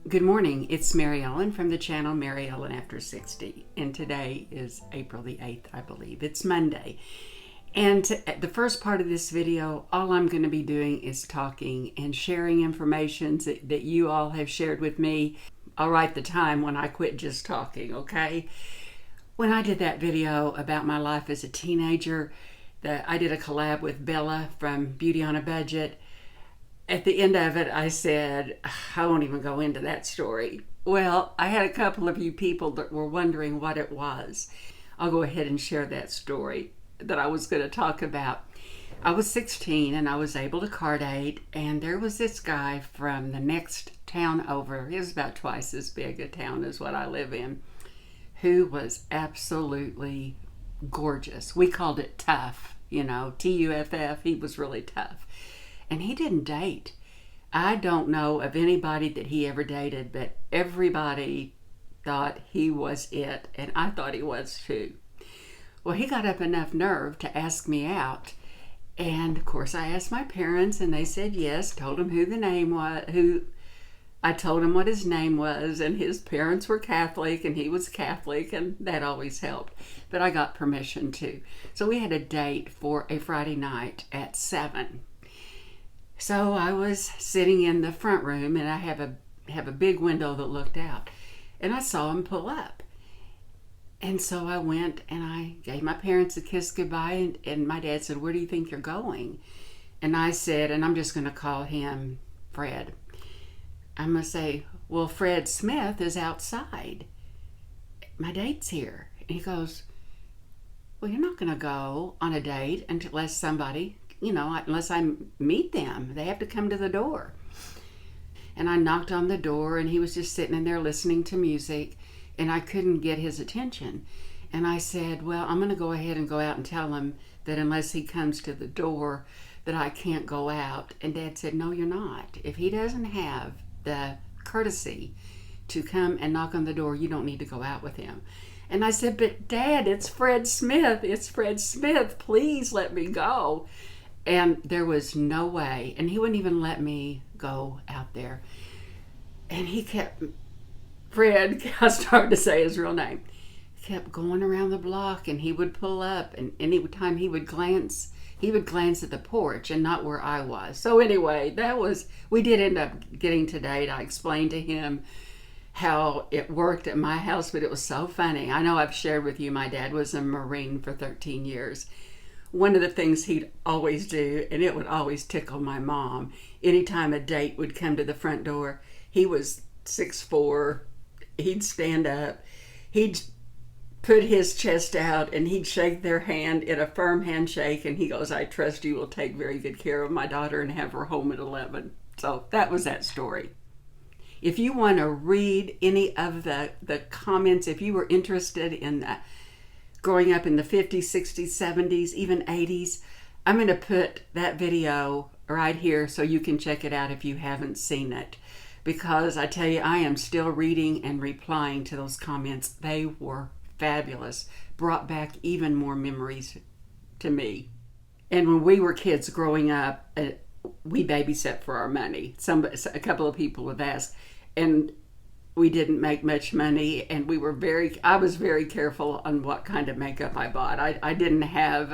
Good morning, it's MaryEllen from the channel MaryEllen After 60, and today is April the 8th, I believe. It's Monday. And the first part of this video, all I'm going to be doing is talking and sharing information that you all have shared with me. I'll write the time when I quit just talking, okay? When I did that video about my life as a teenager, I did a collab with Bella from Beauty on a Budget. At the end of it, I said, I won't even go into that story. Well, I had a couple of you people that were wondering what it was. I'll go ahead and share that story that I was going to talk about. I was 16 and I was able to car date, and there was this guy from the next town over. It was about twice as big a town as what I live in, who was absolutely gorgeous. We called it tough, T-U-F-F. He was really tough. And he didn't date. I don't know of anybody that he ever dated, but everybody thought he was it, and I thought he was too. Well, he got up enough nerve to ask me out, and of course I asked my parents, and they said yes. Told him who the name was. I told him what his name was, and his parents were Catholic, and he was Catholic, and that always helped. But I got permission too. So we had a date for a Friday night at 7. So I was sitting in the front room, and I have a big window that looked out, and I saw him pull up. And so I went and I gave my parents a kiss goodbye, and my dad said, "Where do you think you're going?" And I said, and I'm just going to call him Fred. I'm going to say, "Well, Fred Smith is outside. My date's here." And he goes, "Well, you're not going to go on a date unless somebody... unless I meet them. They have to come to the door." And I knocked on the door, and he was just sitting in there listening to music, and I couldn't get his attention. And I said, "Well, I'm going to go ahead and go out and tell him that unless he comes to the door, that I can't go out." And Dad said, "No, you're not. If he doesn't have the courtesy to come and knock on the door, you don't need to go out with him." And I said, "But Dad, it's Fred Smith. It's Fred Smith. Please let me go." And there was no way, and he wouldn't even let me go out there. And he kept, Fred, I started to say his real name, kept going around the block, and he would pull up, and any time he would glance at the porch and not where I was. So anyway, we did end up getting to date. I explained to him how it worked at my house, but it was so funny. I know I've shared with you, my dad was a Marine for 13 years. One of the things he'd always do, and it would always tickle my mom, anytime a date would come to the front door, he was 6'4", he'd stand up, he'd put his chest out, and he'd shake their hand in a firm handshake, and he goes, "I trust you will take very good care of my daughter and have her home at 11. So that was that story. If you want to read any of the comments, if you were interested in that, growing up in the 50s, 60s, 70s, even 80s, I'm going to put that video right here so you can check it out if you haven't seen it. Because I tell you, I am still reading and replying to those comments. They were fabulous. Brought back even more memories to me. And when we were kids growing up, we babysat for our money. A couple of people have asked. And we didn't make much money, and I was very careful on what kind of makeup I bought. I didn't have,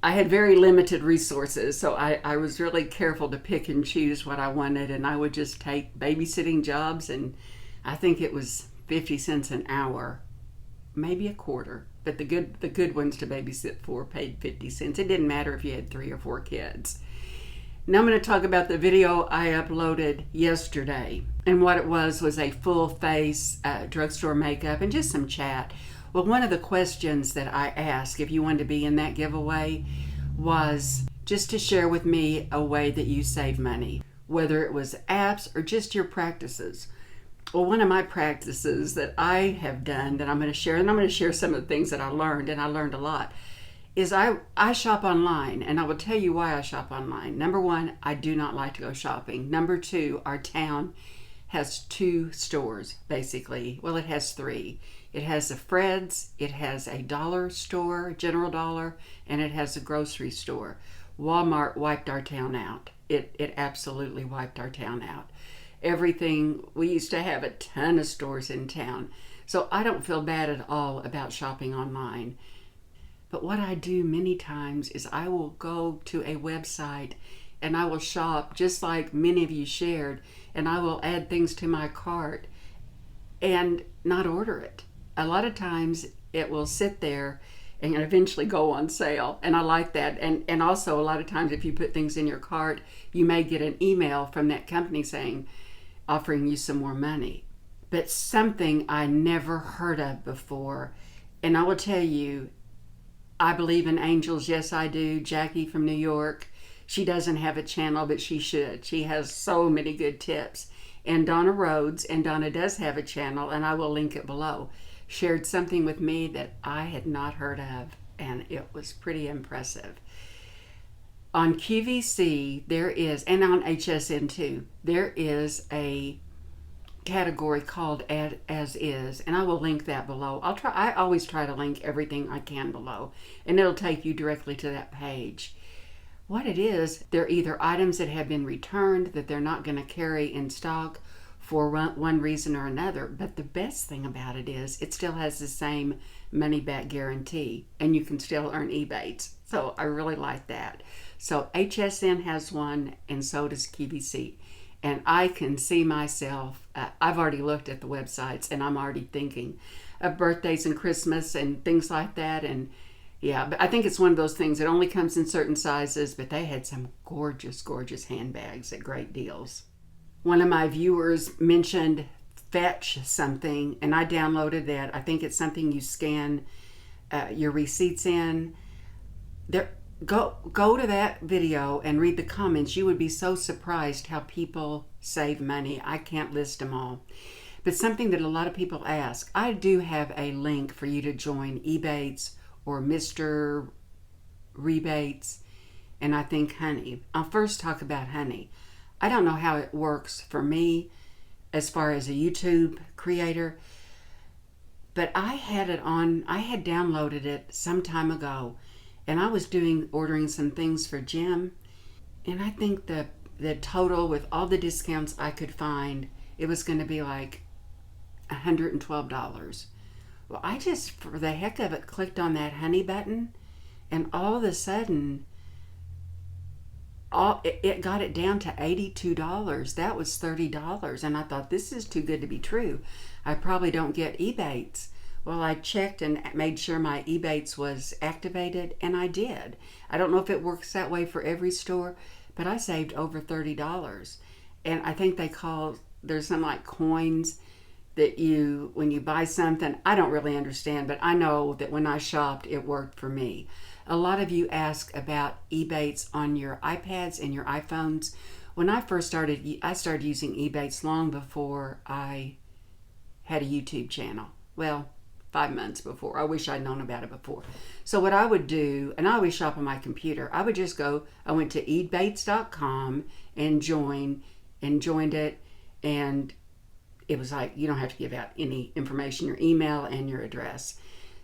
I had very limited resources, so I was really careful to pick and choose what I wanted, and I would just take babysitting jobs, and I think it was 50 cents an hour, maybe a quarter, but the good ones to babysit for paid 50 cents. It didn't matter if you had 3 or 4 kids. Now I'm going to talk about the video I uploaded yesterday. And what it was a full face drugstore makeup and just some chat. Well, one of the questions that I asked, if you wanted to be in that giveaway, was just to share with me a way that you save money, whether it was apps or just your practices. Well, one of my practices that I have done that I'm going to share, and I'm going to share some of the things that I learned, and I learned a lot, is I shop online, and I will tell you why I shop online. Number 1, I do not like to go shopping. Number 2, our town has 2 stores, basically. Well, it has 3. It has a Fred's, it has a dollar store, General Dollar, and it has a grocery store. Walmart wiped our town out. It absolutely wiped our town out. everything. We used to have a ton of stores in town. So I don't feel bad at all about shopping online. But what I do many times is I will go to a website and I will shop just like many of you shared, and I will add things to my cart and not order it. A lot of times it will sit there and eventually go on sale, and I like that. And also a lot of times if you put things in your cart, you may get an email from that company saying, offering you some more money. But something I never heard of before, and I will tell you, I believe in angels. Yes, I do. Jackie from New York, she doesn't have a channel, but she should. She has so many good tips. And Donna Rhodes, and Donna does have a channel, and I will link it below, shared something with me that I had not heard of, and it was pretty impressive. On QVC, there is, and on HSN too, there is a category called as is, and I will link that below. I always try to link everything I can below, and it'll take you directly to that page. What it is, they're either items that have been returned that they're not going to carry in stock for one reason or another. But the best thing about it is it still has the same money back guarantee, and you can still earn Rebates. So I really like that. So HSN has one, and so does QVC. And I can see myself, I've already looked at the websites, and I'm already thinking of birthdays and Christmas and things like that. And yeah, but I think it's one of those things that only comes in certain sizes, but they had some gorgeous, gorgeous handbags at great deals. One of my viewers mentioned Fetch something, and I downloaded that. I think it's something you scan your receipts in. Go to that video and read the comments. You would be so surprised how people save money. I can't list them all. But something that a lot of people ask, I do have a link for you to join Rebates or Mr. Rebates, and I think Honey. I'll first talk about Honey. I don't know how it works for me as far as a YouTube creator, but I had downloaded it some time ago, and I was ordering some things for Jim, and I think the total with all the discounts I could find, it was going to be like $112. Well, I just, for the heck of it, clicked on that Honey button, and all of a sudden, it got it down to $82. That was $30, and I thought, this is too good to be true. I probably don't get Rebates. Well, I checked and made sure my Rebates was activated, and I did. I don't know if it works that way for every store, but I saved over $30. And I think there's some like coins that when you buy something, I don't really understand, but I know that when I shopped, it worked for me. A lot of you ask about Rebates on your iPads and your iPhones. When I first started, I started using Rebates long before I had a YouTube channel. Well, 5 months before. I wish I'd known about it before. So what I would do, and I always shop on my computer, I went to Rebates.com and joined it, and it was like, you don't have to give out any information, your email and your address.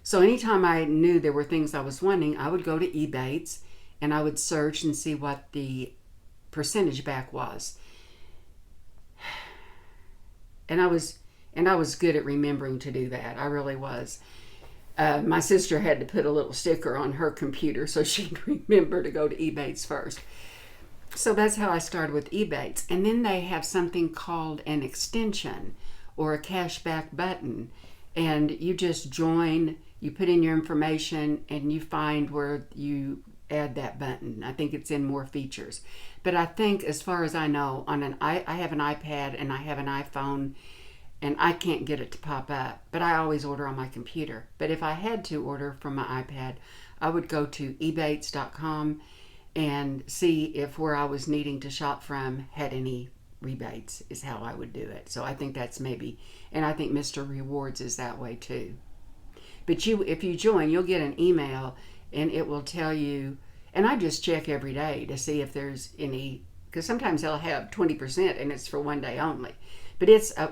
So anytime I knew there were things I was wanting, I would go to Rebates and I would search and see what the percentage back was. And I was good at remembering to do that. I really was. My sister had to put a little sticker on her computer so she'd remember to go to Rebates first. So that's how I started with Rebates. And then they have something called an extension or a cashback button. And you just join, you put in your information, and you find where you add that button. I think it's in more features. But I think, as far as I know, I have an iPad and I have an iPhone, and I can't get it to pop up. But I always order on my computer. But if I had to order from my iPad, I would go to Rebates.com and see if where I was needing to shop from had any rebates, is how I would do it. So I think that's maybe, and I think Mr. Rewards is that way too. But if you join, you'll get an email and it will tell you, and I just check every day to see if there's any, because sometimes they'll have 20% and it's for one day only. But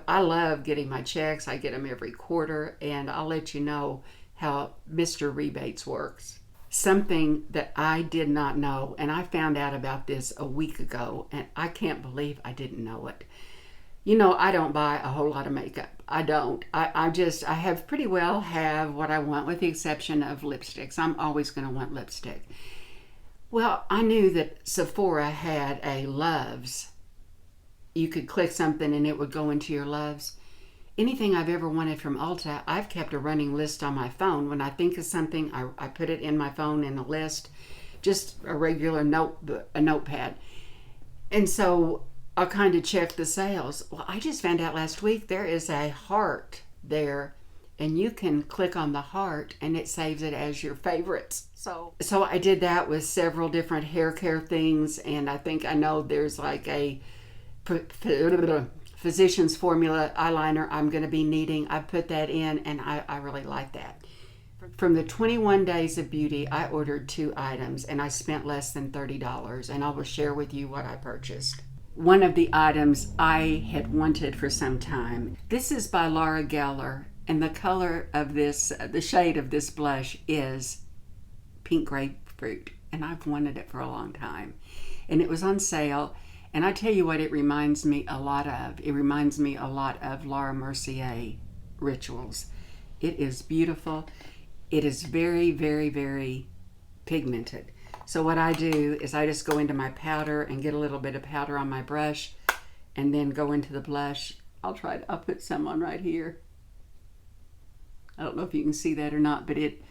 I love getting my checks. I get them every quarter, and I'll let you know how Mr. Rebates works. Something that I did not know, and I found out about this a week ago, and I can't believe I didn't know it. You know, I don't buy a whole lot of makeup. I don't. I have pretty well have what I want, with the exception of lipsticks. I'm always going to want lipstick. Well, I knew that Sephora had a loves. You could click something and it would go into your loves. Anything I've ever wanted from Ulta, I've kept a running list on my phone. When I think of something, I put it in my phone in a list, just a regular notepad. And so I'll kind of check the sales. Well, I just found out last week there is a heart there, and you can click on the heart and it saves it as your favorites. So I did that with several different hair care things, and I think I know there's like a Physicians Formula eyeliner I'm going to be needing. I put that in, and I really like that. From the 21 Days of Beauty, I ordered 2 items, and I spent less than $30, and I will share with you what I purchased. One of the items I had wanted for some time. This is by Laura Geller, and the color of this, the shade of this blush is pink grapefruit, and I've wanted it for a long time. And it was on sale, and I tell you what it reminds me a lot of. It reminds me a lot of Laura Mercier Rituals. It is beautiful. It is very, very, very pigmented. So what I do is I just go into my powder and get a little bit of powder on my brush, and then go into the blush. I'll put some on right here. I don't know if you can see that or not, but it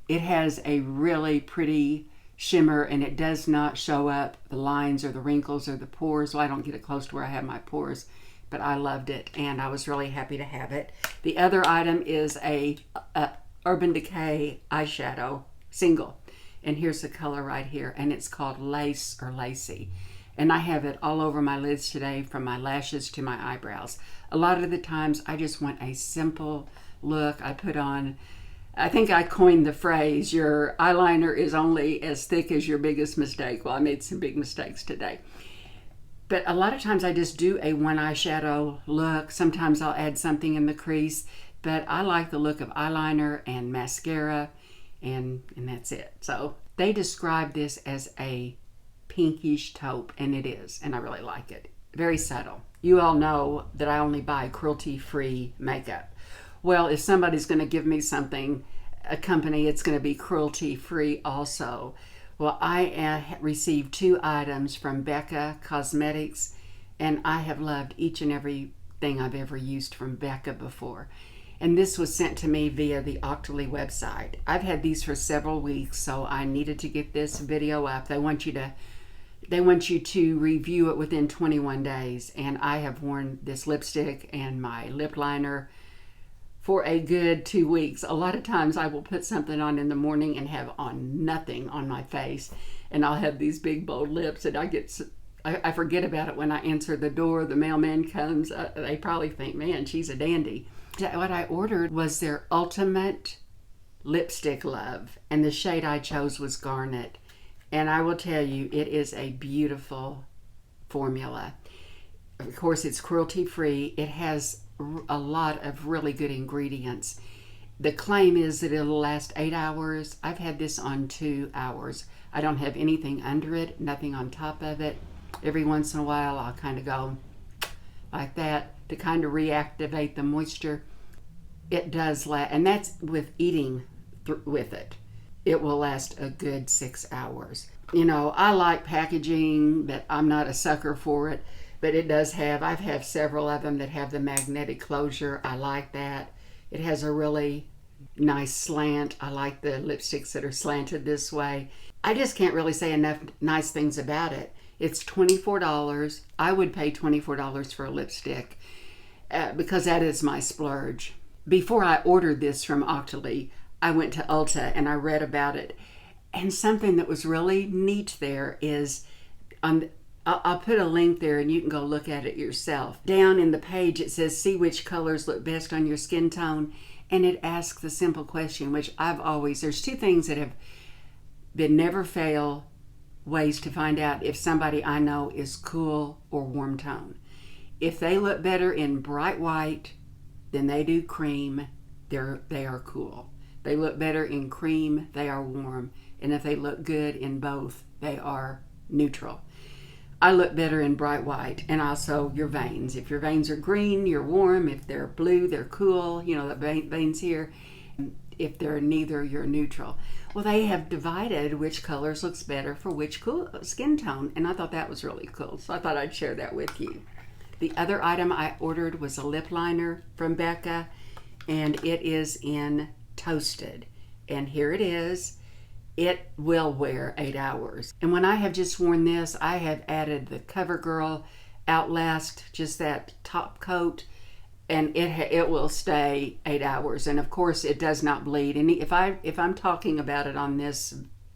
has a really pretty shimmer, and it does not show up the lines or the wrinkles or the pores. Well, I don't get it close to where I have my pores, but I loved it, and I was really happy to have it. The other item is a Urban Decay eyeshadow single. And here's the color right here, and it's called Lace or Lacy. And I have it all over my lids today, from my lashes to my eyebrows. A lot of the times I just want a simple look. I put on, I think I coined the phrase, your eyeliner is only as thick as your biggest mistake. Well, I made some big mistakes today. But a lot of times I just do a one eyeshadow look. Sometimes I'll add something in the crease, but I like the look of eyeliner and mascara, and that's it. So they describe this as a pinkish taupe, and it is, and I really like it. Very subtle. You all know that I only buy cruelty-free makeup. Well, if somebody's going to give me something, a company, it's going to be cruelty-free also. Well, I received 2 items from BECCA Cosmetics, and I have loved each and every thing I've ever used from BECCA before. And this was sent to me via the Octoly website. I've had these for several weeks, so I needed to get this video up. They want you to review it within 21 days. And I have worn this lipstick and my lip liner for a good 2 weeks. A lot of times I will put something on in the morning and have on nothing on my face. And I'll have these big bold lips, and I forget about it when I answer the door. The mailman comes. They probably think, man, she's a dandy. What I ordered was their Ultimate Lipstick Love, and the shade I chose was Garnet. And I will tell you, it is a beautiful formula. Of course, it's cruelty-free. It has a lot of really good ingredients. The claim is that it'll last 8 hours. I've had this on 2 hours. I don't have anything under it, nothing on top of it. Every once in a while, I'll kind of go like that to kind of reactivate the moisture. It does last, and that's with eating with it. It will last a good 6 hours. You know, I like packaging, but I'm not a sucker for it. But it does have, I've had several of them that have the magnetic closure. I like that. It has a really nice slant. I like the lipsticks that are slanted this way. I just can't really say enough nice things about it. It's $24. I would pay $24 for a lipstick because that is my splurge. Before I ordered this from Octoly, I went to Ulta and I read about it. And something that was really neat there is, I'll put a link there and you can go look at it yourself. Down in the page it says, see which colors look best on your skin tone. And it asks the simple question, which there's 2 things that have been never fail ways to find out if somebody I know is cool or warm tone. If they look better in bright white than they do cream, they are cool. They look better in cream, they are warm. And if they look good in both, they are neutral. I look better in bright white, and also your veins. If your veins are green, you're warm. If they're blue, they're cool. You know, the veins here. If they're neither, you're neutral. Well, they have divided which colors looks better for which skin tone, and I thought that was really cool, so I thought I'd share that with you. The other item I ordered was a lip liner from BECCA, and it is in Toasted. And here it is. It will wear 8 hours. And when I have just worn this, I have added the CoverGirl Outlast, just that top coat, and it will stay 8 hours. And of course, it does not bleed. And if I'm talking about it on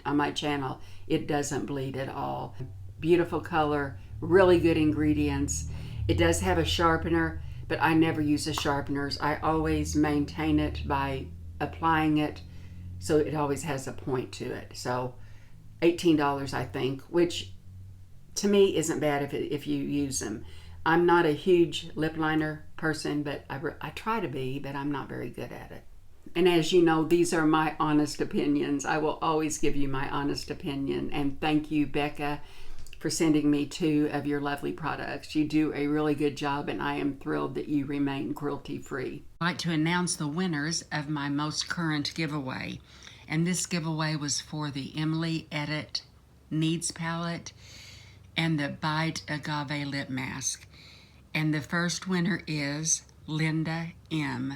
my channel, it doesn't bleed at all. Beautiful color, really good ingredients. It does have a sharpener, but I never use the sharpeners. I always maintain it by applying it, so it always has a point to it. So $18, I think, which to me isn't bad if you use them. I'm not a huge lip liner person, but I try to be, but I'm not very good at it. And as you know, these are my honest opinions. I will always give you my honest opinion. And thank you, BECCA, for sending me 2 of your lovely products. You do a really good job, and I am thrilled that you remain cruelty-free. I'd like to announce the winners of my most current giveaway. And this giveaway was for the Emily Edit Needs Palette and the Bite Agave Lip Mask. And the first winner is Linda M.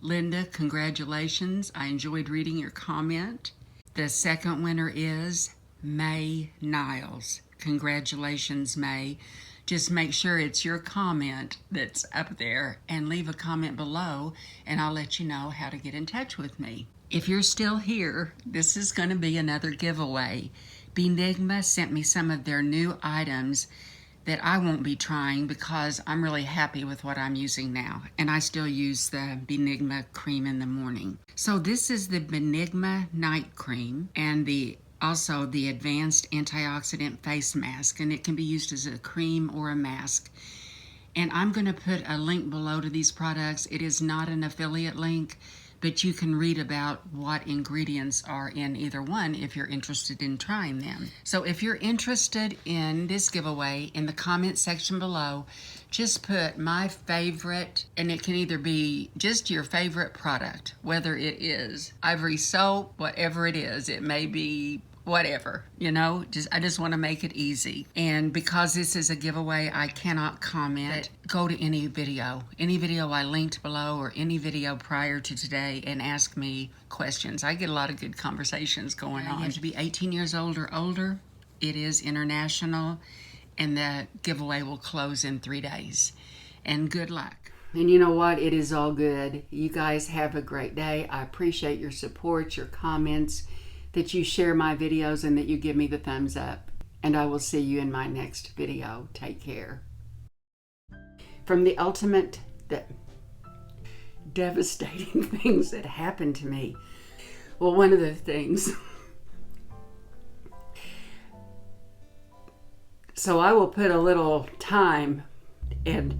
Linda, congratulations. I enjoyed reading your comment. The second winner is May Niles. Congratulations, May. Just make sure it's your comment that's up there and leave a comment below, and I'll let you know how to get in touch with me. If you're still here, this is going to be another giveaway. Beenigma sent me some of their new items that I won't be trying because I'm really happy with what I'm using now. And I still use the Beenigma cream in the morning. So this is the Beenigma night cream and also the advanced antioxidant face mask, and it can be used as a cream or a mask. And I'm going to put a link below to these products. It is not an affiliate link, but you can read about what ingredients are in either one if you're interested in trying them. So if you're interested in this giveaway, in the comment section below, just put my favorite, and it can either be just your favorite product, whether it is Ivory soap, whatever it is. It may be whatever, you know, I just want to make it easy. And because this is a giveaway, I cannot comment. Go to any video I linked below or any video prior to today and ask me questions. I get a lot of good conversations going on. You have to be 18 years old or older. It is international, and the giveaway will close in 3 days. And good luck. And you know what? It is all good. You guys have a great day. I appreciate your support, your comments, that you share my videos, and that you give me the thumbs up. And I will see you in my next video. Take care. From the ultimate devastating things that happened to me. Well, one of the things. So I will put a little time and